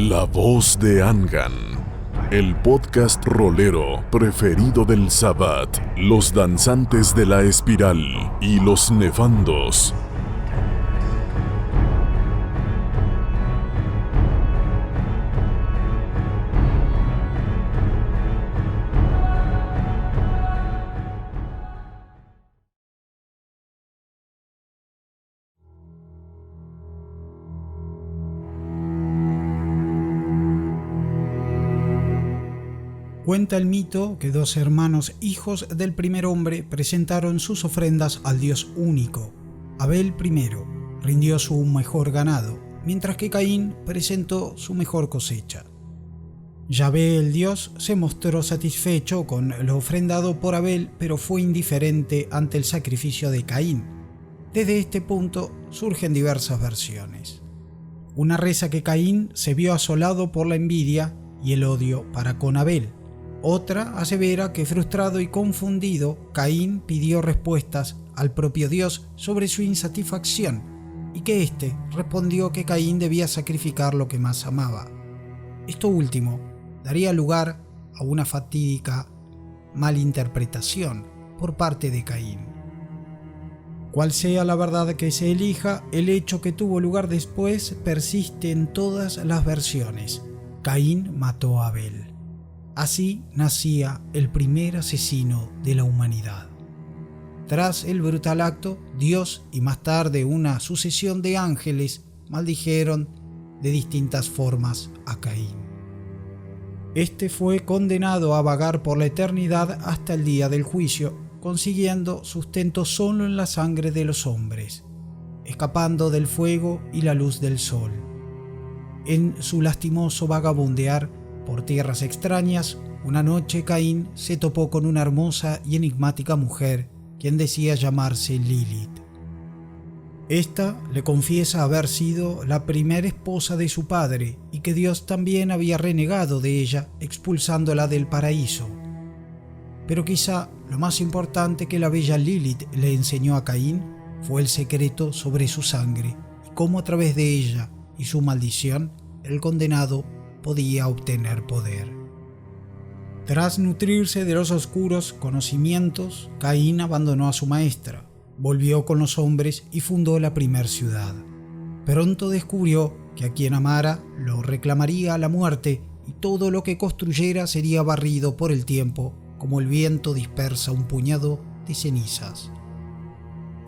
La voz de Angan, el podcast rolero preferido del Sabbat, los danzantes de la espiral y los nefandos. Cuenta el mito que dos hermanos hijos del primer hombre presentaron sus ofrendas al Dios único. Abel primero rindió su mejor ganado, mientras que Caín presentó su mejor cosecha. Yahvé el Dios se mostró satisfecho con lo ofrendado por Abel, pero fue indiferente ante el sacrificio de Caín. Desde este punto surgen diversas versiones. Una reza que Caín se vio asolado por la envidia y el odio para con Abel. Otra asevera que, frustrado y confundido, Caín pidió respuestas al propio Dios sobre su insatisfacción y que éste respondió que Caín debía sacrificar lo que más amaba. Esto último daría lugar a una fatídica malinterpretación por parte de Caín. Cual sea la verdad que se elija, el hecho que tuvo lugar después persiste en todas las versiones. Caín mató a Abel. Así nacía el primer asesino de la humanidad. Tras el brutal acto, Dios y más tarde una sucesión de ángeles maldijeron de distintas formas a Caín. Este fue condenado a vagar por la eternidad hasta el día del juicio, consiguiendo sustento solo en la sangre de los hombres, escapando del fuego y la luz del sol. En su lastimoso vagabundear por tierras extrañas, una noche Caín se topó con una hermosa y enigmática mujer, quien decía llamarse Lilith. Esta le confiesa haber sido la primera esposa de su padre y que Dios también había renegado de ella, expulsándola del paraíso. Pero quizá lo más importante que la bella Lilith le enseñó a Caín fue el secreto sobre su sangre y cómo a través de ella y su maldición el condenado podía obtener poder. Tras nutrirse de los oscuros conocimientos, Caín abandonó a su maestra, volvió con los hombres y fundó la primer ciudad. Pronto descubrió que a quien amara lo reclamaría a la muerte y todo lo que construyera sería barrido por el tiempo, como el viento dispersa un puñado de cenizas.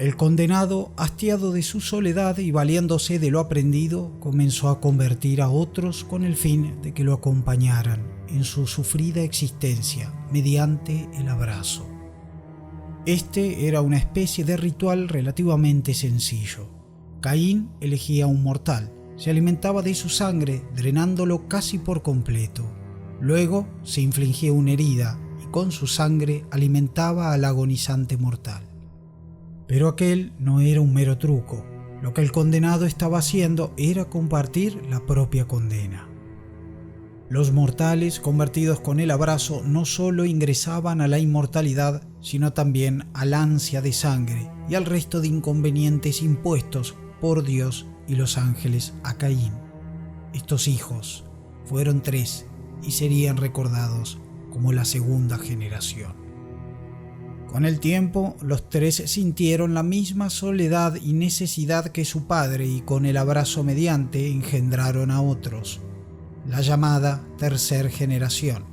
El condenado, hastiado de su soledad y valiéndose de lo aprendido, comenzó a convertir a otros con el fin de que lo acompañaran en su sufrida existencia mediante el abrazo. Este era una especie de ritual relativamente sencillo. Caín elegía a un mortal, se alimentaba de su sangre, drenándolo casi por completo. Luego se infligía una herida y con su sangre alimentaba al agonizante mortal. Pero aquel no era un mero truco. Lo que el condenado estaba haciendo era compartir la propia condena. Los mortales convertidos con el abrazo no solo ingresaban a la inmortalidad, sino también al ansia de sangre y al resto de inconvenientes impuestos por Dios y los ángeles a Caín. Estos hijos fueron 3 y serían recordados como la segunda generación. Con el tiempo, los 3 sintieron la misma soledad y necesidad que su padre y con el abrazo mediante engendraron a otros, la llamada tercera generación,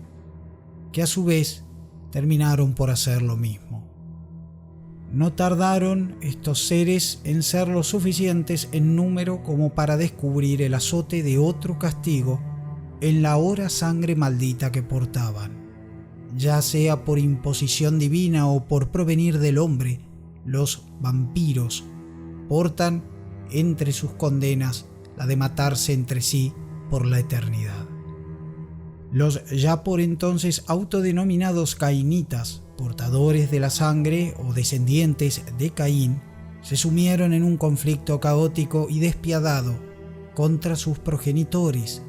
que a su vez terminaron por hacer lo mismo. No tardaron estos seres en ser lo suficientes en número como para descubrir el azote de otro castigo en la ahora sangre maldita que portaban. Ya sea por imposición divina o por provenir del hombre, los vampiros portan entre sus condenas la de matarse entre sí por la eternidad. Los ya por entonces autodenominados cainitas, portadores de la sangre o descendientes de Caín, se sumieron en un conflicto caótico y despiadado contra sus progenitores,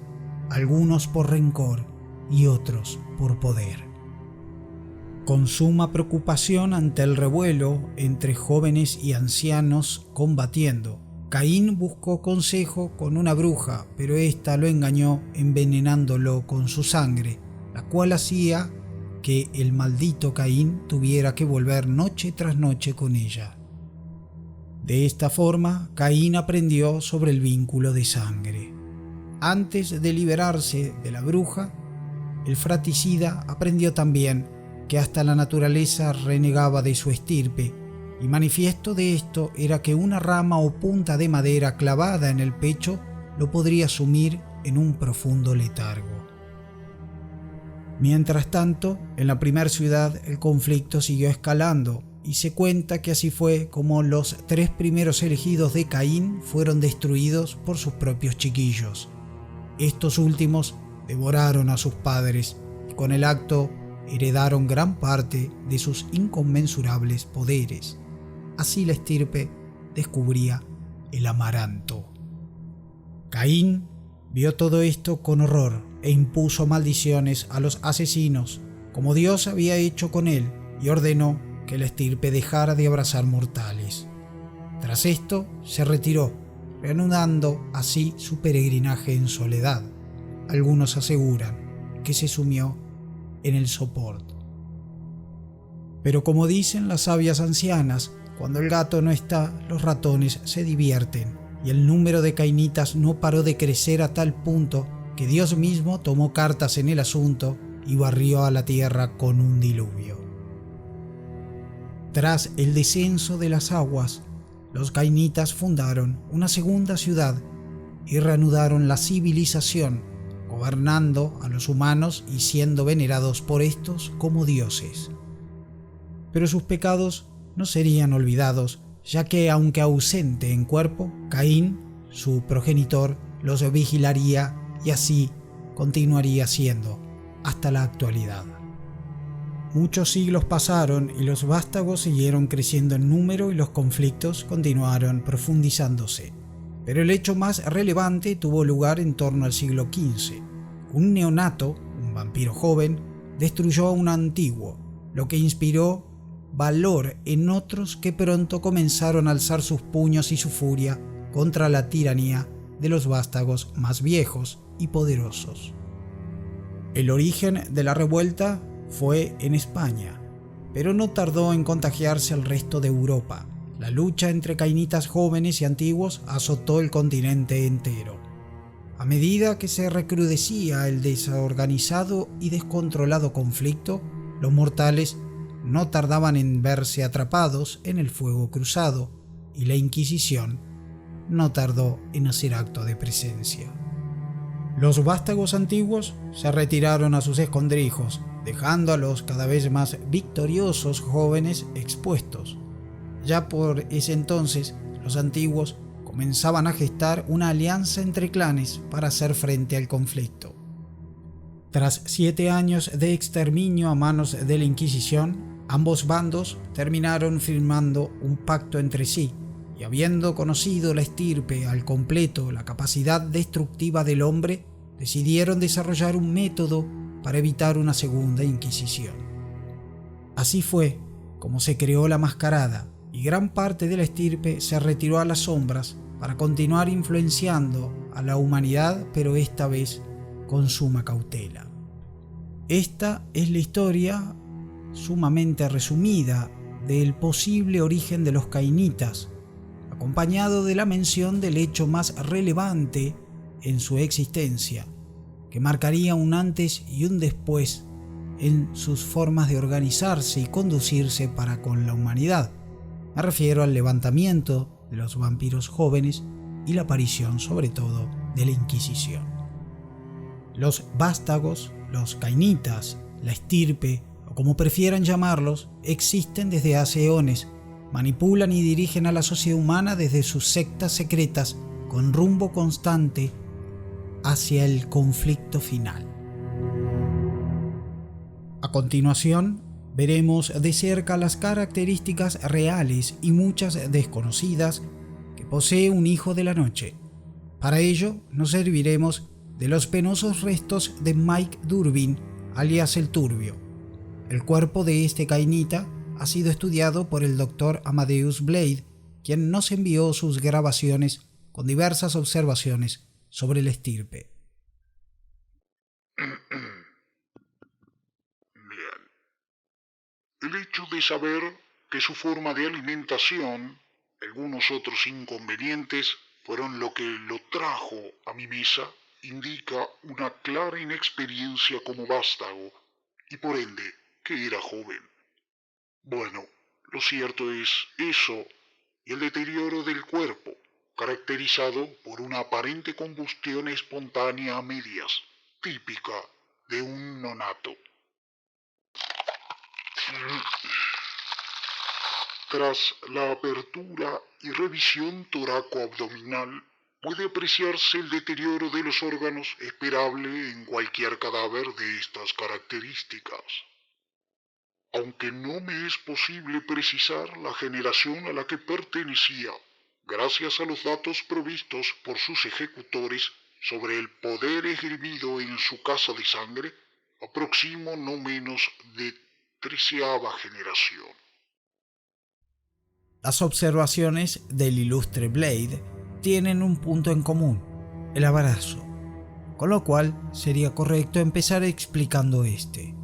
algunos por rencor y otros por poder. Con suma preocupación ante el revuelo entre jóvenes y ancianos combatiendo, Caín buscó consejo con una bruja, pero ésta lo engañó envenenándolo con su sangre, la cual hacía que el maldito Caín tuviera que volver noche tras noche con ella. De esta forma, Caín aprendió sobre el vínculo de sangre. Antes de liberarse de la bruja, el fratricida aprendió también que hasta la naturaleza renegaba de su estirpe, y manifiesto de esto era que una rama o punta de madera clavada en el pecho lo podría sumir en un profundo letargo. Mientras tanto, en la primera ciudad el conflicto siguió escalando, y se cuenta que así fue como los 3 primeros elegidos de Caín fueron destruidos por sus propios chiquillos. Estos últimos devoraron a sus padres y con el acto heredaron gran parte de sus inconmensurables poderes. Así la estirpe descubría el amaranto. Caín vio todo esto con horror e impuso maldiciones a los asesinos, como Dios había hecho con él, y ordenó que la estirpe dejara de abrazar mortales. Tras esto se retiró, reanudando así su peregrinaje en soledad. Algunos aseguran que se sumió en el Soport. Pero como dicen las sabias ancianas, cuando el gato no está, los ratones se divierten, y el número de cainitas no paró de crecer a tal punto que Dios mismo tomó cartas en el asunto y barrió a la tierra con un diluvio. Tras el descenso de las aguas, los cainitas fundaron una segunda ciudad y reanudaron la civilización, gobernando a los humanos y siendo venerados por estos como dioses. Pero sus pecados no serían olvidados, ya que aunque ausente en cuerpo, Caín, su progenitor, los vigilaría y así continuaría siendo hasta la actualidad. Muchos siglos pasaron y los vástagos siguieron creciendo en número y los conflictos continuaron profundizándose. Pero el hecho más relevante tuvo lugar en torno al siglo XV. Un neonato, un vampiro joven, destruyó a un antiguo, lo que inspiró valor en otros que pronto comenzaron a alzar sus puños y su furia contra la tiranía de los vástagos más viejos y poderosos. El origen de la revuelta fue en España, pero no tardó en contagiarse al resto de Europa. La lucha entre cainitas jóvenes y antiguos azotó el continente entero. A medida que se recrudecía el desorganizado y descontrolado conflicto, los mortales no tardaban en verse atrapados en el fuego cruzado, y la Inquisición no tardó en hacer acto de presencia. Los vástagos antiguos se retiraron a sus escondrijos, dejando a los cada vez más victoriosos jóvenes expuestos. Ya por ese entonces, los antiguos comenzaban a gestar una alianza entre clanes para hacer frente al conflicto. Tras 7 años de exterminio a manos de la Inquisición, ambos bandos terminaron firmando un pacto entre sí, y habiendo conocido la estirpe al completo la capacidad destructiva del hombre, decidieron desarrollar un método para evitar una segunda Inquisición. Así fue como se creó la mascarada, y gran parte de la estirpe se retiró a las sombras para continuar influenciando a la humanidad, pero esta vez con suma cautela. Esta es la historia sumamente resumida del posible origen de los cainitas, acompañado de la mención del hecho más relevante en su existencia, que marcaría un antes y un después en sus formas de organizarse y conducirse para con la humanidad. Me refiero al levantamiento de los vampiros jóvenes y la aparición sobre todo de la Inquisición. Los vástagos, los cainitas, la estirpe, o como prefieran llamarlos, existen desde hace eones, manipulan y dirigen a la sociedad humana desde sus sectas secretas con rumbo constante hacia el conflicto final. A continuación, veremos de cerca las características reales y muchas desconocidas que posee un hijo de la noche. Para ello, nos serviremos de los penosos restos de Mike Durbin, alias el Turbio. El cuerpo de este cainita ha sido estudiado por el Dr. Amadeus Blade quien nos envió sus grabaciones con diversas observaciones sobre la estirpe. Bien. El hecho de saber que su forma de alimentación, algunos otros inconvenientes, fueron lo que lo trajo a mi mesa, indica una clara inexperiencia como vástago, y por ende, que era joven. Bueno, lo cierto es eso, y el deterioro del cuerpo, caracterizado por una aparente combustión espontánea a medias, típica de un nonato. Tras la apertura y revisión toracoabdominal, puede apreciarse el deterioro de los órganos esperable en cualquier cadáver de estas características. Aunque no me es posible precisar la generación a la que pertenecía, gracias a los datos provistos por sus ejecutores sobre el poder esgrimido en su casa de sangre, aproximo no menos de 13ª generación. Las observaciones del ilustre Blade tienen un punto en común, el abrazo, con lo cual sería correcto empezar explicando este.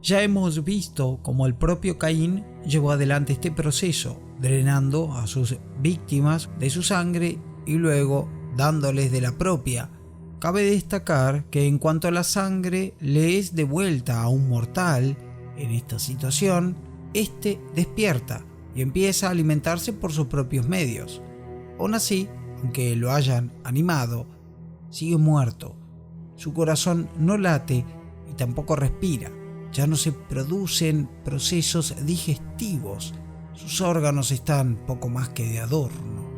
Ya hemos visto cómo el propio Caín llevó adelante este proceso, drenando a sus víctimas de su sangre y luego dándoles de la propia. Cabe destacar que en cuanto a la sangre le es devuelta a un mortal, en esta situación, este despierta y empieza a alimentarse por sus propios medios. Aún así, aunque lo hayan animado, sigue muerto. Su corazón no late y tampoco respira. Ya no se producen procesos digestivos. Sus órganos están poco más que de adorno.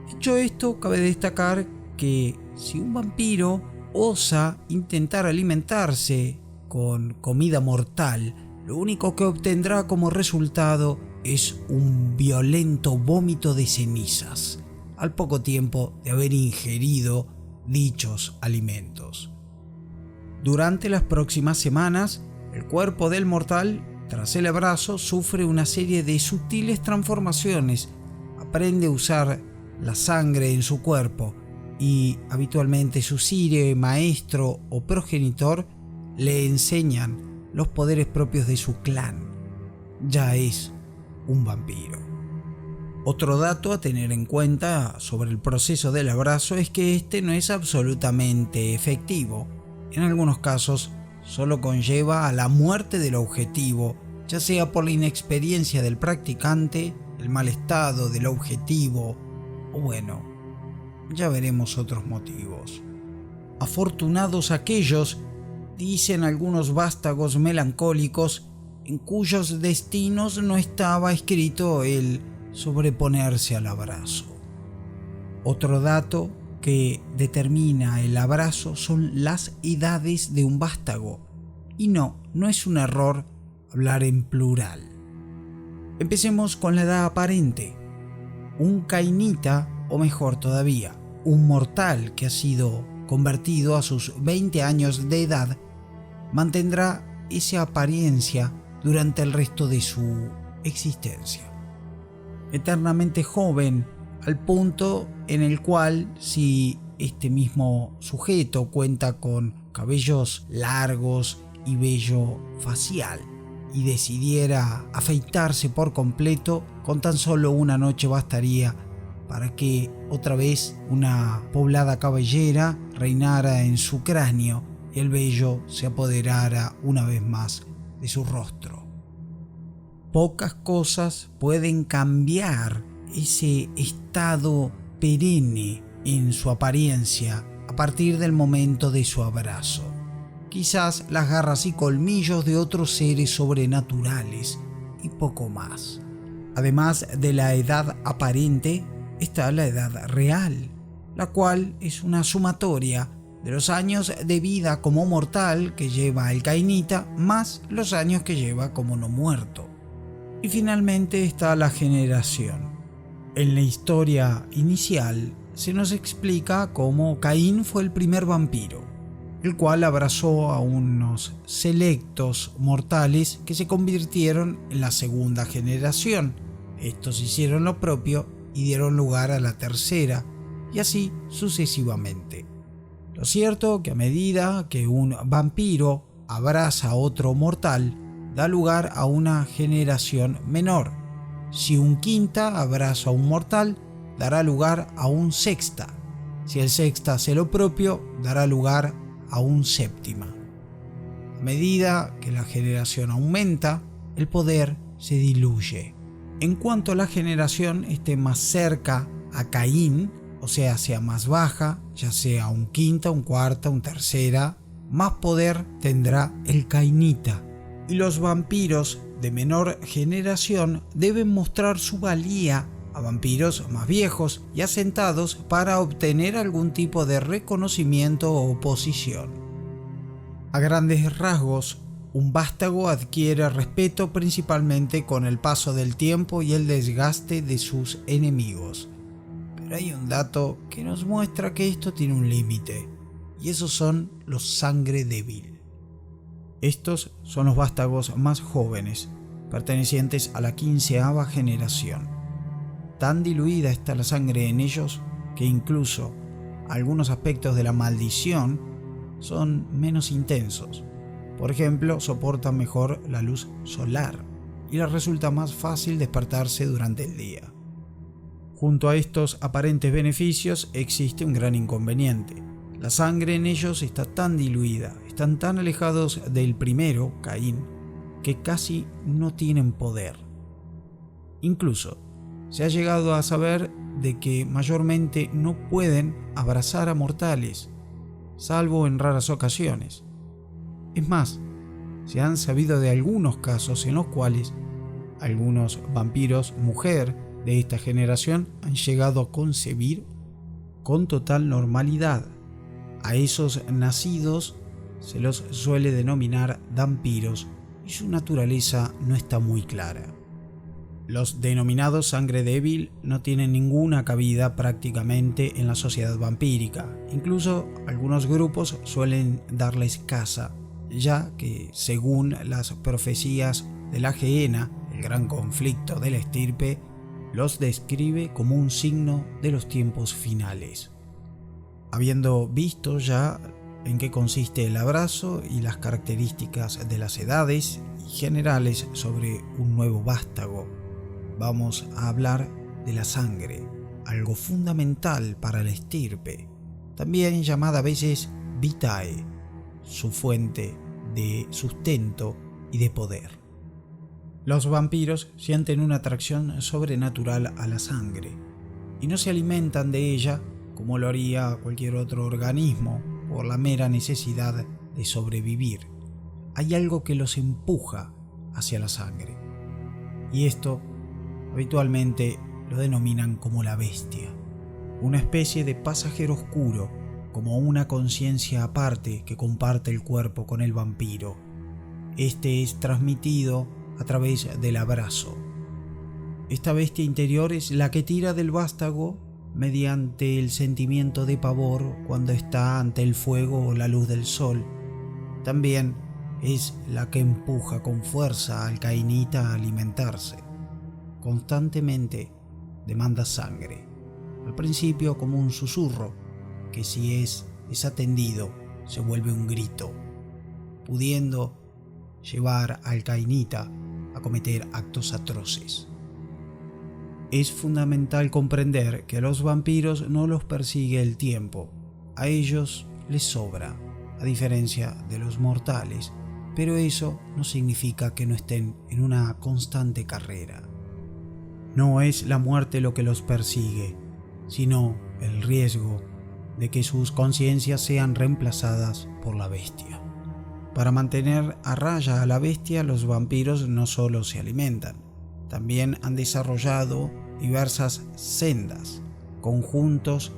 Dicho esto, cabe destacar que si un vampiro osa intentar alimentarse con comida mortal, lo único que obtendrá como resultado es un violento vómito de cenizas, al poco tiempo de haber ingerido dichos alimentos. Durante las próximas semanas, el cuerpo del mortal, tras el abrazo, sufre una serie de sutiles transformaciones, aprende a usar la sangre en su cuerpo y habitualmente su sire, maestro o progenitor le enseñan los poderes propios de su clan. Ya es un vampiro. Otro dato a tener en cuenta sobre el proceso del abrazo es que este no es absolutamente efectivo. En algunos casos solo conlleva a la muerte del objetivo, ya sea por la inexperiencia del practicante, el mal estado del objetivo o bueno, ya veremos otros motivos. Afortunados aquellos, dicen algunos vástagos melancólicos, en cuyos destinos no estaba escrito el sobreponerse al abrazo. Otro dato que determina el abrazo son las edades de un vástago, y no es un error hablar en plural. Empecemos con la edad aparente. Un cainita, o mejor todavía, un mortal que ha sido convertido a sus 20 años de edad, mantendrá esa apariencia durante el resto de su existencia. Eternamente joven, al punto en el cual, si este mismo sujeto cuenta con cabellos largos y vello facial y decidiera afeitarse por completo, con tan solo una noche bastaría para que otra vez una poblada cabellera reinara en su cráneo y el vello se apoderara una vez más de su rostro. Pocas cosas pueden cambiar ese estado perenne en su apariencia a partir del momento de su abrazo. Quizás las garras y colmillos de otros seres sobrenaturales y poco más. Además de la edad aparente, está la edad real, la cual es una sumatoria de los años de vida como mortal que lleva el cainita más los años que lleva como no muerto. Y finalmente está la generación. En la historia inicial se nos explica cómo Caín fue el primer vampiro, el cual abrazó a unos selectos mortales que se convirtieron en la segunda generación, Estos hicieron lo propio y dieron lugar a la tercera, y así sucesivamente. Lo cierto que a medida que un vampiro abraza a otro mortal, da lugar a una generación menor. Si un quinta abraza a un mortal, dará lugar a un sexta. Si el sexta hace lo propio, dará lugar a un séptima. A medida que la generación aumenta, el poder se diluye. En cuanto la generación esté más cerca a Caín, o sea más baja, ya sea un quinta, un cuarta, un tercera, más poder tendrá el cainita. Y los vampiros de menor generación deben mostrar su valía a vampiros más viejos y asentados para obtener algún tipo de reconocimiento o posición. A grandes rasgos, un vástago adquiere respeto principalmente con el paso del tiempo y el desgaste de sus enemigos. Pero hay un dato que nos muestra que esto tiene un límite, y esos son los sangre débil. Estos son los vástagos más jóvenes, pertenecientes a la 15ª generación. Tan diluida está la sangre en ellos que incluso algunos aspectos de la maldición son menos intensos. Por ejemplo, soportan mejor la luz solar y les resulta más fácil despertarse durante el día. Junto a estos aparentes beneficios existe un gran inconveniente. La sangre en ellos está tan diluida, están tan alejados del primero, Caín, que casi no tienen poder. Incluso se ha llegado a saber de que mayormente no pueden abrazar a mortales, salvo en raras ocasiones. Es más, se han sabido de algunos casos en los cuales algunos vampiros mujer de esta generación han llegado a concebir con total normalidad. A esos nacidos se los suele denominar vampiros y su naturaleza no está muy clara. Los denominados sangre débil no tienen ninguna cabida prácticamente en la sociedad vampírica. Incluso algunos grupos suelen darles caza, ya que según las profecías de la Gehenna, el gran conflicto de la estirpe, los describe como un signo de los tiempos finales. Habiendo visto ya en qué consiste el abrazo y las características de las edades y generales sobre un nuevo vástago, vamos a hablar de la sangre, algo fundamental para la estirpe, también llamada a veces vitae, su fuente de sustento y de poder. Los vampiros sienten una atracción sobrenatural a la sangre y no se alimentan de ella como lo haría cualquier otro organismo por la mera necesidad de sobrevivir. Hay algo que los empuja hacia la sangre, y esto habitualmente lo denominan como la bestia, una especie de pasajero oscuro, como una conciencia aparte que comparte el cuerpo con el vampiro. Este es transmitido a través del abrazo. Esta bestia interior es la que tira del vástago mediante el sentimiento de pavor cuando está ante el fuego o la luz del sol. También es la que empuja con fuerza al cainita a alimentarse. Constantemente demanda sangre, al principio como un susurro, que si es desatendido se vuelve un grito, pudiendo llevar al cainita a cometer actos atroces. Es fundamental comprender que a los vampiros no los persigue el tiempo, a ellos les sobra, a diferencia de los mortales, pero eso no significa que no estén en una constante carrera. No es la muerte lo que los persigue, sino el riesgo de que sus conciencias sean reemplazadas por la bestia. Para mantener a raya a la bestia, los vampiros no solo se alimentan, también han desarrollado diversas sendas, conjuntos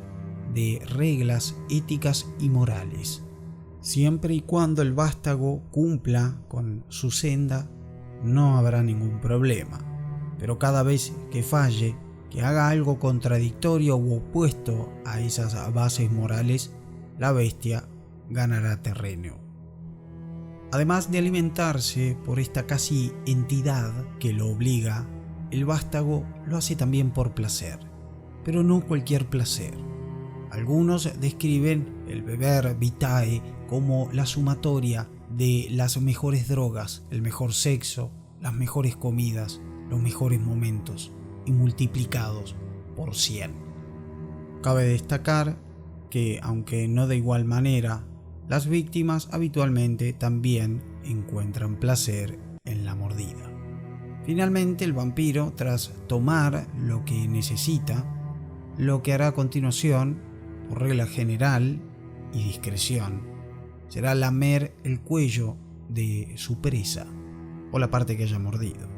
de reglas éticas y morales. Siempre y cuando el vástago cumpla con su senda, no habrá ningún problema. Pero cada vez que falle, que haga algo contradictorio u opuesto a esas bases morales, la bestia ganará terreno. Además de alimentarse por esta casi entidad que lo obliga, el vástago lo hace también por placer, pero no cualquier placer. Algunos describen el beber vitae como la sumatoria de las mejores drogas, el mejor sexo, las mejores comidas, los mejores momentos y multiplicados por 100. Cabe destacar que, aunque no de igual manera, las víctimas habitualmente también encuentran placer en la mordida. Finalmente, el vampiro, tras tomar lo que necesita, lo que hará a continuación, por regla general y discreción, será lamer el cuello de su presa o la parte que haya mordido.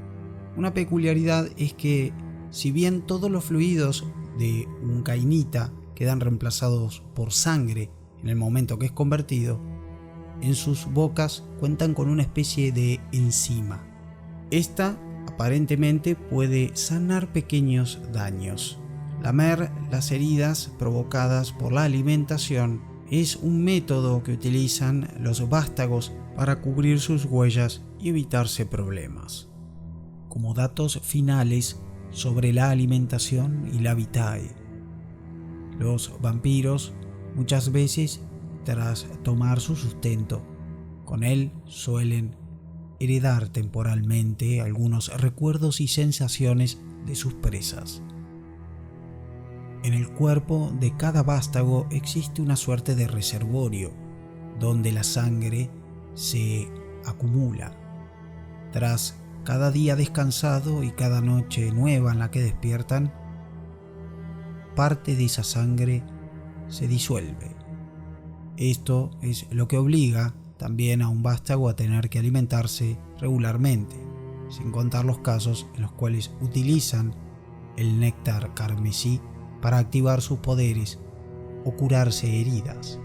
Una peculiaridad es que, si bien todos los fluidos de un cainita quedan reemplazados por sangre en el momento que es convertido, en sus bocas cuentan con una especie de enzima. Esta aparentemente puede sanar pequeños daños. Lamer las heridas provocadas por la alimentación es un método que utilizan los vástagos para cubrir sus huellas y evitarse problemas. Como datos finales sobre la alimentación y la vitae, los vampiros muchas veces, tras tomar su sustento, con él suelen heredar temporalmente algunos recuerdos y sensaciones de sus presas. En el cuerpo de cada vástago existe una suerte de reservorio, donde la sangre se acumula. Tras cada día descansado y cada noche nueva en la que despiertan, parte de esa sangre se disuelve. Esto es lo que obliga también a un vástago a tener que alimentarse regularmente, sin contar los casos en los cuales utilizan el néctar carmesí para activar sus poderes o curarse heridas.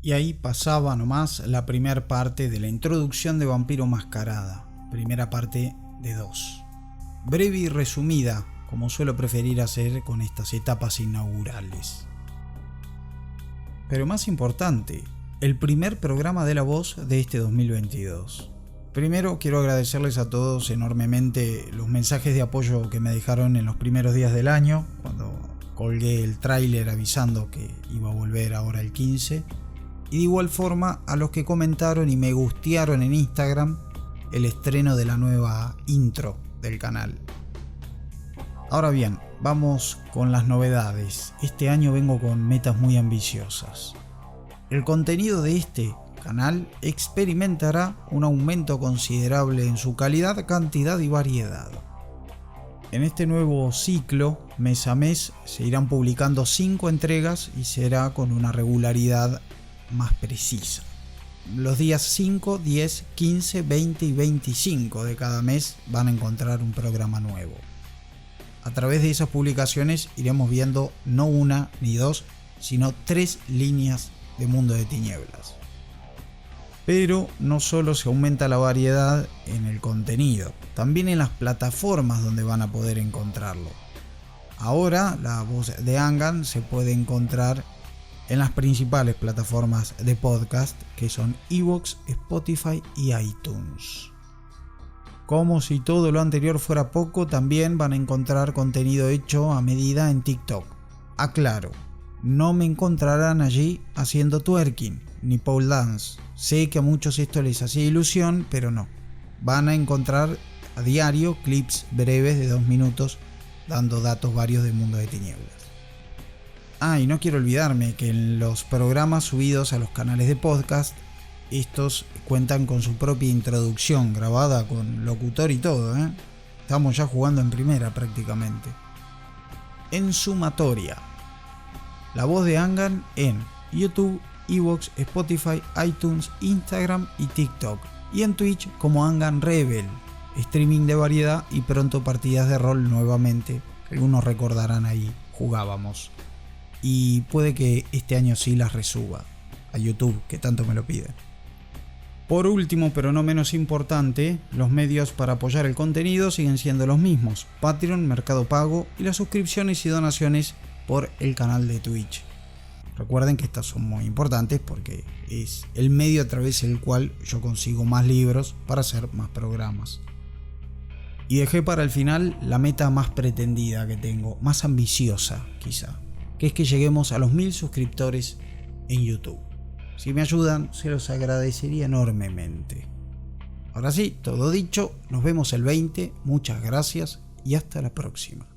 Y ahí pasaba nomás la primera parte de la introducción de Vampiro Mascarada, primera parte de 2. Breve y resumida, como suelo preferir hacer con estas etapas inaugurales. Pero más importante, el primer programa de La Voz de este 2022. Primero quiero agradecerles a todos enormemente los mensajes de apoyo que me dejaron en los primeros días del año, cuando colgué el tráiler avisando que iba a volver ahora el 15. Y de igual forma a los que comentaron y me gustearon en Instagram el estreno de la nueva intro del canal. Ahora bien, vamos con las novedades. Este año vengo con metas muy ambiciosas. El contenido de este canal experimentará un aumento considerable en su calidad, cantidad y variedad. En este nuevo ciclo, mes a mes, se irán publicando 5 entregas y será con una regularidad más precisa. Los días 5, 10, 15, 20 y 25 de cada mes van a encontrar un programa nuevo. A través de esas publicaciones iremos viendo no una ni dos, sino 3 líneas de Mundo de Tinieblas. Pero no solo se aumenta la variedad en el contenido, también en las plataformas donde van a poder encontrarlo. Ahora La Voz de Angan se puede encontrar en las principales plataformas de podcast, que son iVoox, Spotify y iTunes. Como si todo lo anterior fuera poco, también van a encontrar contenido hecho a medida en TikTok. Aclaro, no me encontrarán allí haciendo twerking ni pole dance. Sé que a muchos esto les hacía ilusión, pero no. Van a encontrar a diario clips breves de 2 minutos dando datos varios del Mundo de Tinieblas. Y no quiero olvidarme que en los programas subidos a los canales de podcast, estos cuentan con su propia introducción grabada con locutor y todo, Estamos ya jugando en primera prácticamente. En sumatoria, La Voz de Angan en YouTube, iVoox, Spotify, iTunes, Instagram y TikTok. Y en Twitch como Angan Rebel, streaming de variedad y pronto partidas de rol nuevamente. Algunos recordarán ahí, jugábamos. Y puede que este año sí las resuba a YouTube, que tanto me lo piden. Por último, pero no menos importante, los medios para apoyar el contenido siguen siendo los mismos: Patreon, Mercado Pago y las suscripciones y donaciones por el canal de Twitch. Recuerden que estas son muy importantes porque es el medio a través del cual yo consigo más libros para hacer más programas. Y dejé para el final la meta más pretendida que tengo, más ambiciosa quizá, que es que lleguemos a los 1000 suscriptores en YouTube. Si me ayudan, se los agradecería enormemente. Ahora sí, todo dicho, nos vemos el 20, muchas gracias y hasta la próxima.